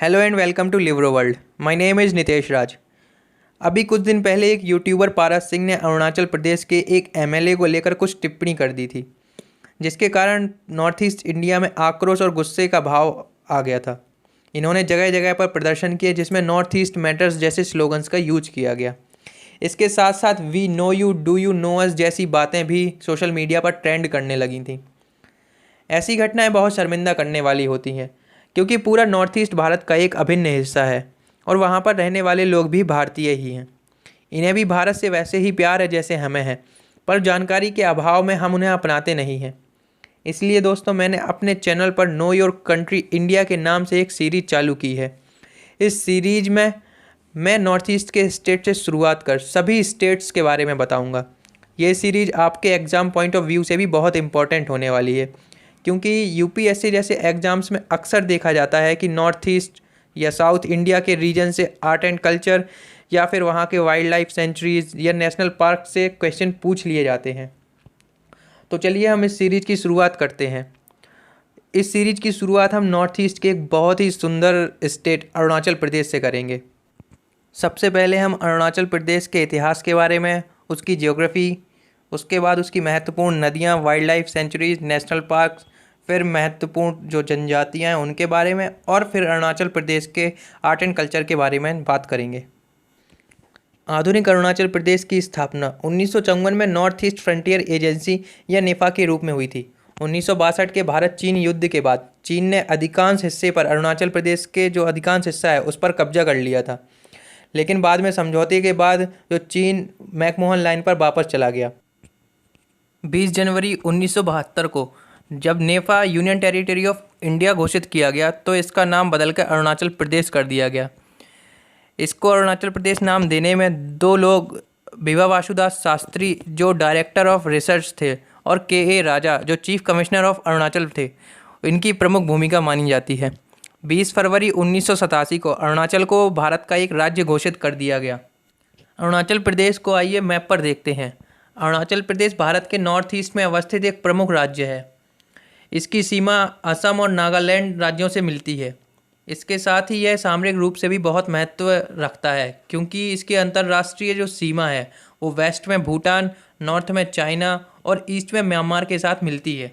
Hello and welcome to Livro world. My name is Nitesh Raj. अभी कुछ दिन पहले एक यूट्यूबर पारस सिंह ने अरुणाचल प्रदेश के एक एमएलए को लेकर कुछ टिप्पणी कर दी थी, जिसके कारण नॉर्थ ईस्ट इंडिया में आक्रोश और गुस्से का भाव आ गया था। इन्होंने जगह जगह पर प्रदर्शन किए जिसमें नॉर्थ ईस्ट मैटर्स जैसे स्लोगन्स का यूज किया गया। इसके साथ साथ we know you do you know us जैसी बातें भी सोशल मीडिया पर ट्रेंड करने लगी थीं। ऐसी घटनाएं बहुत शर्मिंदा करने वाली होती हैं, क्योंकि पूरा नॉर्थ ईस्ट भारत का एक अभिन्न हिस्सा है और वहाँ पर रहने वाले लोग भी भारतीय ही हैं। इन्हें भी भारत से वैसे ही प्यार है जैसे हमें है, पर जानकारी के अभाव में हम उन्हें अपनाते नहीं हैं। इसलिए दोस्तों, मैंने अपने चैनल पर नो योर कंट्री इंडिया के नाम से एक सीरीज चालू की है। इस सीरीज में मैं नॉर्थ ईस्ट के स्टेट से शुरुआत कर सभी स्टेट्स के बारे में बताऊंगा। ये सीरीज आपके एग्ज़ाम पॉइंट ऑफ व्यू से भी बहुत इंपॉर्टेंट होने वाली है, क्योंकि यूपीएससी जैसे एग्ज़ाम्स में अक्सर देखा जाता है कि नॉर्थ ईस्ट या साउथ इंडिया के रीजन से आर्ट एंड कल्चर या फिर वहाँ के वाइल्ड लाइफ सेंचुरीज़ या नेशनल पार्क से क्वेश्चन पूछ लिए जाते हैं। तो चलिए हम इस सीरीज़ की शुरुआत करते हैं। इस सीरीज़ की शुरुआत हम नॉर्थ ईस्ट के एक बहुत ही सुंदर स्टेट अरुणाचल प्रदेश से करेंगे। सबसे पहले हम अरुणाचल प्रदेश के इतिहास के बारे में, उसकी ज्योग्राफी, उसके बाद उसकी महत्वपूर्ण नदियाँ, wild life sanctuaries, national parks, फिर महत्वपूर्ण जो जनजातियाँ हैं उनके बारे में, और फिर अरुणाचल प्रदेश के आर्ट एंड कल्चर के बारे में बात करेंगे। आधुनिक अरुणाचल प्रदेश की स्थापना 1954 में नॉर्थ ईस्ट फ्रंटियर एजेंसी या नेफा के रूप में हुई थी। 1962 के भारत चीन युद्ध के बाद चीन ने अधिकांश हिस्से पर, अरुणाचल प्रदेश के जो अधिकांश हिस्सा है उस पर कब्जा कर लिया था, लेकिन बाद में समझौते के बाद जो चीन मैकमोहन लाइन पर वापस चला गया। 20 जनवरी 1972 को जब नेफा यूनियन टेरिटरी ऑफ इंडिया घोषित किया गया तो इसका नाम बदलकर अरुणाचल प्रदेश कर दिया गया। इसको अरुणाचल प्रदेश नाम देने में दो लोग, बिभा वासुदास शास्त्री जो डायरेक्टर ऑफ रिसर्च थे और के राजा जो चीफ कमिश्नर ऑफ अरुणाचल थे, इनकी प्रमुख भूमिका मानी जाती है। 20 फरवरी 1987 को अरुणाचल को भारत का एक राज्य घोषित कर दिया गया। अरुणाचल प्रदेश को आइए मैप पर देखते हैं। अरुणाचल प्रदेश भारत के नॉर्थ ईस्ट में अवस्थित एक प्रमुख राज्य है। इसकी सीमा असम और नागालैंड राज्यों से मिलती है। इसके साथ ही यह सामरिक रूप से भी बहुत महत्व रखता है, क्योंकि इसकी अंतर्राष्ट्रीय जो सीमा है वो वेस्ट में भूटान, नॉर्थ में चाइना और ईस्ट में म्यांमार के साथ मिलती है।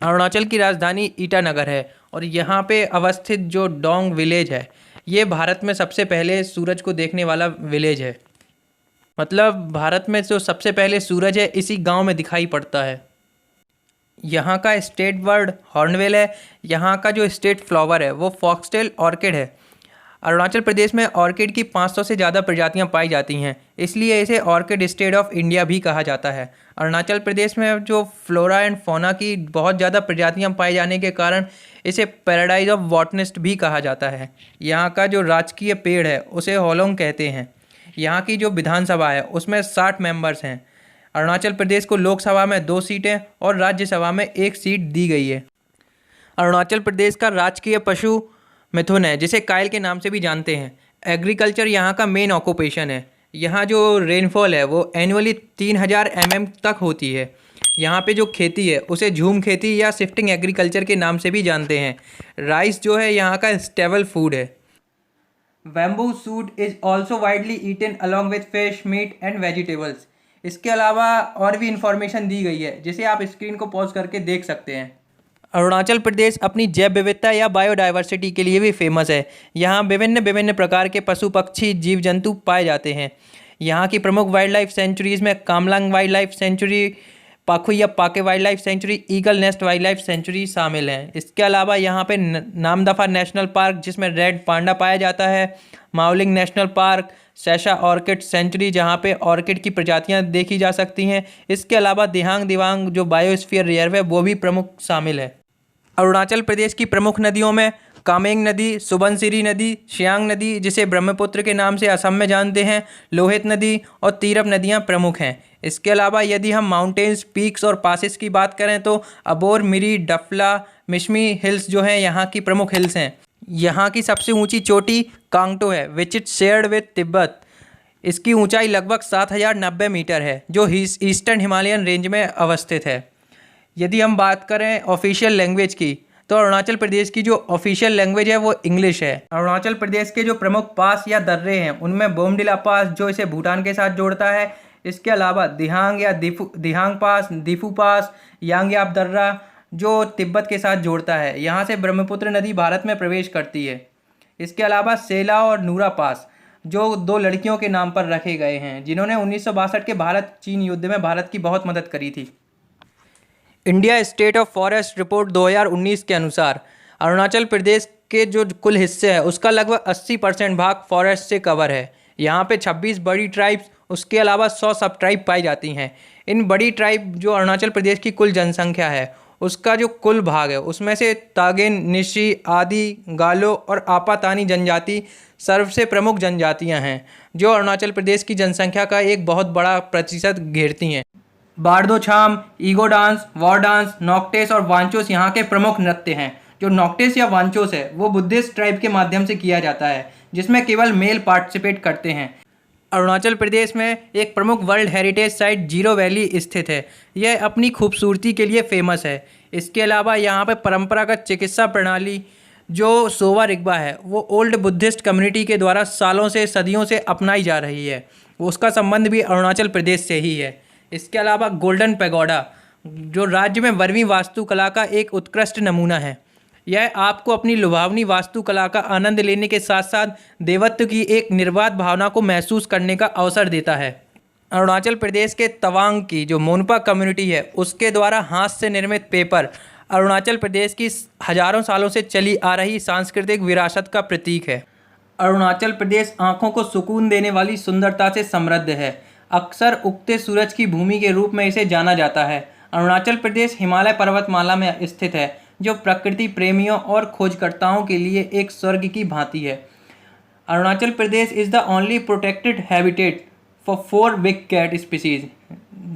अरुणाचल की राजधानी ईटानगर है और यहाँ पे अवस्थित जो डोंग विलेज है, ये भारत में सबसे पहले सूरज को देखने वाला विलेज है। मतलब भारत में जो सबसे पहले सूरज है इसी गांव में दिखाई पड़ता है। यहाँ का स्टेट बर्ड हॉर्नबिल है। यहाँ का जो स्टेट फ्लावर है वो फॉक्सटेल ऑर्किड है। अरुणाचल प्रदेश में ऑर्किड की 500 से ज़्यादा प्रजातियाँ पाई जाती हैं, इसलिए इसे ऑर्किड स्टेट ऑफ इंडिया भी कहा जाता है। अरुणाचल प्रदेश में जो फ्लोरा एंड फौना की बहुत ज़्यादा प्रजातियाँ पाए जाने के कारण इसे पैराडाइज ऑफ बॉटनिस्ट भी कहा जाता है। यहाँ का जो राजकीय पेड़ है उसे होलोंग कहते हैं। यहाँ की जो विधानसभा है उसमें 60 मेंबर्स हैं। अरुणाचल प्रदेश को लोकसभा में 2 सीटें और राज्यसभा में 1 सीट दी गई है। अरुणाचल प्रदेश का राजकीय पशु मिथुन है, जिसे कायल के नाम से भी जानते हैं। एग्रीकल्चर यहाँ का मेन ऑक्यूपेशन है। यहाँ जो रेनफॉल है वो एनुअली 3000 mm तक होती है। यहाँ पे जो खेती है उसे झूम खेती या शिफ्टिंग एग्रीकल्चर के नाम से भी जानते हैं। राइस जो है यहाँ का स्टेबल फूड है। Bamboo shoot is also widely eaten along with fish, meat and vegetables. इसके अलावा और भी इंफॉर्मेशन दी गई है जिसे आप स्क्रीन को पॉज करके देख सकते हैं। अरुणाचल प्रदेश अपनी जैव विविधता या बायोडाइवर्सिटी के लिए भी फेमस है। यहाँ विभिन्न विभिन्न प्रकार के पशु पक्षी जीव जंतु पाए जाते हैं। यहाँ की प्रमुख वाइल्ड लाइफ सेंचुरीज में Kamlang wildlife sanctuary, Pakhui Pakke wildlife sanctuary, eagle nest wildlife sanctuary शामिल हैं। इसके अलावा यहाँ पे नामदफा नेशनल पार्क जिसमें रेड पांडा पाया जाता है, Mouling national park, Sessa orchid sanctuary जहाँ पे ऑर्किड की प्रजातियाँ देखी जा सकती हैं। इसके अलावा दिहांग दिवांग जो बायोस्फीयर रिजर्व है वो भी प्रमुख शामिल है। अरुणाचल प्रदेश की प्रमुख नदियों में कामेंग नदी, सुबनसिरी नदी, सियांग नदी जिसे ब्रह्मपुत्र के नाम से असम में जानते हैं, लोहित नदी और तीरप नदियाँ प्रमुख हैं। इसके अलावा यदि हम माउंटेन्स, पीक्स और पासेस की बात करें तो अबोर, मिरी, डफला, मिशमी हिल्स जो हैं यहाँ की प्रमुख हिल्स हैं। यहाँ की सबसे ऊंची चोटी कांगटो है which is shared with Tibet. इसकी ऊंचाई लगभग 7090 मीटर है जो ईस्टर्न हिमालयन रेंज में अवस्थित है। यदि हम बात करें ऑफिशियल लैंग्वेज की तो अरुणाचल प्रदेश की जो ऑफिशियल लैंग्वेज है वो इंग्लिश है। अरुणाचल प्रदेश के जो प्रमुख पास या दर्रे हैं उनमें बोमडिला पास जो इसे भूटान के साथ जोड़ता है, इसके अलावा दिहांग या दिहांग पास, दीफू पास, यांग्याप दर्रा जो तिब्बत के साथ जोड़ता है। यहाँ से ब्रह्मपुत्र नदी भारत में प्रवेश करती है। इसके अलावा सेला और नूरा पास जो दो लड़कियों के नाम पर रखे गए हैं जिन्होंने 1962 के भारत चीन युद्ध में भारत की बहुत मदद करी थी। India state of forest report 2019 के अनुसार अरुणाचल प्रदेश के जो कुल हिस्से हैं उसका लगभग 80% भाग फॉरेस्ट से कवर है। यहाँ पे 26 बड़ी ट्राइब्स, उसके अलावा 100 सब ट्राइब पाई जाती हैं। इन बड़ी ट्राइब जो अरुणाचल प्रदेश की कुल जनसंख्या है उसका जो कुल भाग है उसमें से तागिन, निशी, आदि, गालो और आपातानी जनजाति सबसे प्रमुख जनजातियां हैं जो अरुणाचल प्रदेश की जनसंख्या का एक बहुत बड़ा प्रतिशत घेरती हैं। बारदोछाम, ईगो डांस, वॉर डांस, नॉक्टेस और वांचोस यहाँ के प्रमुख नृत्य हैं। जो नॉक्टेस या वांचोस है वो बुद्धिस्ट ट्राइब के माध्यम से किया जाता है जिसमें केवल मेल पार्टिसिपेट करते हैं। अरुणाचल प्रदेश में एक प्रमुख world heritage site zero valley स्थित है। यह अपनी खूबसूरती के लिए फेमस है। इसके अलावा यहाँ पर परंपरागत चिकित्सा प्रणाली जो सोवा रिग्पा है वो ओल्ड बुद्धिस्ट कम्युनिटी के द्वारा सालों से सदियों से अपनाई जा रही है। उसका संबंध भी अरुणाचल प्रदेश से ही है। इसके अलावा गोल्डन पैगोडा जो राज्य में 12वीं वास्तुकला का एक उत्कृष्ट नमूना है। यह आपको अपनी लुभावनी वास्तुकला का आनंद लेने के साथ साथ देवत्व की एक निर्बाध भावना को महसूस करने का अवसर देता है। अरुणाचल प्रदेश के तवांग की जो मोनपा कम्युनिटी है उसके द्वारा हाथ से निर्मित पेपर अरुणाचल प्रदेश की हजारों सालों से चली आ रही सांस्कृतिक विरासत का प्रतीक है। अरुणाचल प्रदेश आँखों को सुकून देने वाली सुंदरता से समृद्ध है। अक्सर उगते सूरज की भूमि के रूप में इसे जाना जाता है। अरुणाचल प्रदेश हिमालय पर्वतमाला में स्थित है जो प्रकृति प्रेमियों और खोजकर्ताओं के लिए एक स्वर्ग की भांति है। Arunachal Pradesh is the only protected habitat for 4 big cat species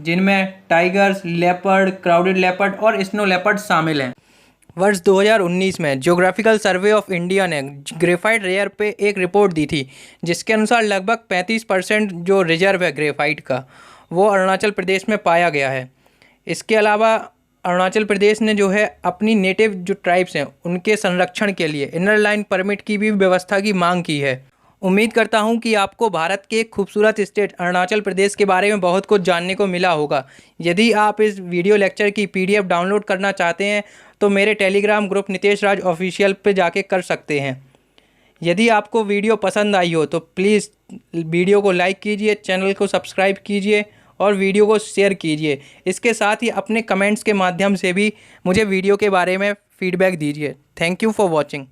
जिनमें टाइगर्स, लेपर्ड, क्राउडेड लेपर्ड और स्नो लेपर्ड शामिल हैं। वर्ष 2019 में ज्योग्राफिकल सर्वे ऑफ इंडिया ने ग्रेफाइट रेयर पे एक रिपोर्ट दी थी जिसके अनुसार लगभग 35% जो रिजर्व है ग्रेफाइट का वो अरुणाचल प्रदेश में पाया गया है। इसके अलावा अरुणाचल प्रदेश ने जो है अपनी नेटिव जो ट्राइब्स हैं उनके संरक्षण के लिए इनर लाइन परमिट की भी व्यवस्था की मांग की है। उम्मीद करता हूं कि आपको भारत के खूबसूरत स्टेट अरुणाचल प्रदेश के बारे में बहुत कुछ जानने को मिला होगा। यदि आप इस वीडियो लेक्चर की PDF डाउनलोड करना चाहते हैं तो मेरे टेलीग्राम ग्रुप नितेश राज ऑफिशियल पे जाके कर सकते हैं। यदि आपको वीडियो पसंद आई हो तो प्लीज़ वीडियो को लाइक कीजिए, चैनल को सब्सक्राइब कीजिए और वीडियो को शेयर कीजिए। इसके साथ ही अपने कमेंट्स के माध्यम से भी मुझे वीडियो के बारे में फीडबैक दीजिए। Thank you for watching.